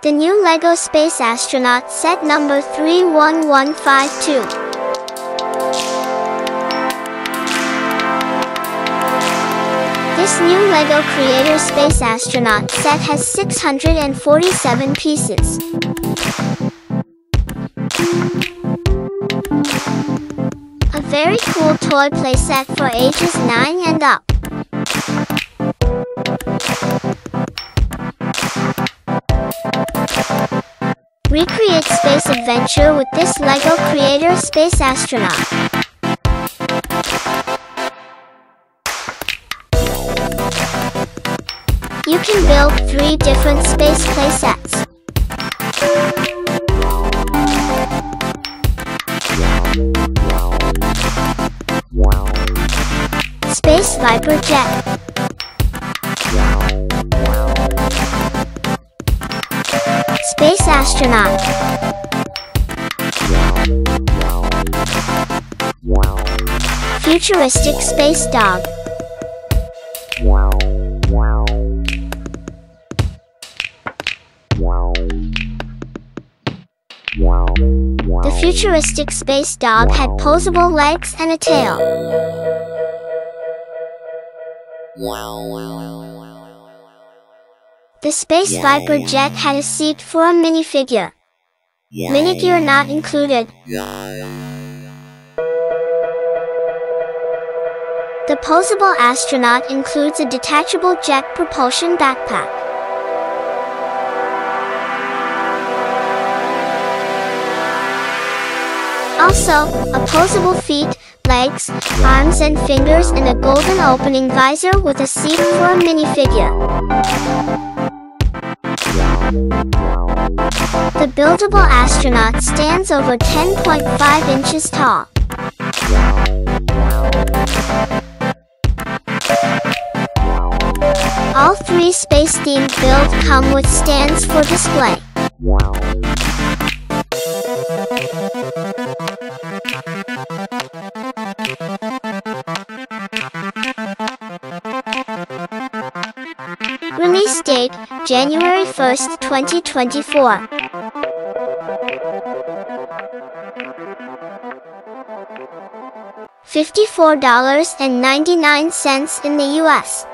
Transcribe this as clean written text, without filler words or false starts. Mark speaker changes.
Speaker 1: The new LEGO Space Astronaut set number 31152. This new LEGO Creator Space Astronaut set has 647 pieces. A very cool toy playset for ages 9 and up. Recreate space adventure with this LEGO Creator Space Astronaut. You can build 3 different space playsets. Space Viper Jet. Space Astronaut. Futuristic Space Dog. The futuristic space dog had posable legs and a tail. The Space Viper jet had a seat for a minifigure. MInifigure not included. The posable astronaut includes a detachable jet propulsion backpack. Also, opposable feet, legs, arms and fingers and a golden opening visor with a seat for a minifigure. The buildable astronaut stands over 10.5 inches tall. All 3 space-themed builds come with stands for display. Release date, January 1st, 2024. $54.99 in the US.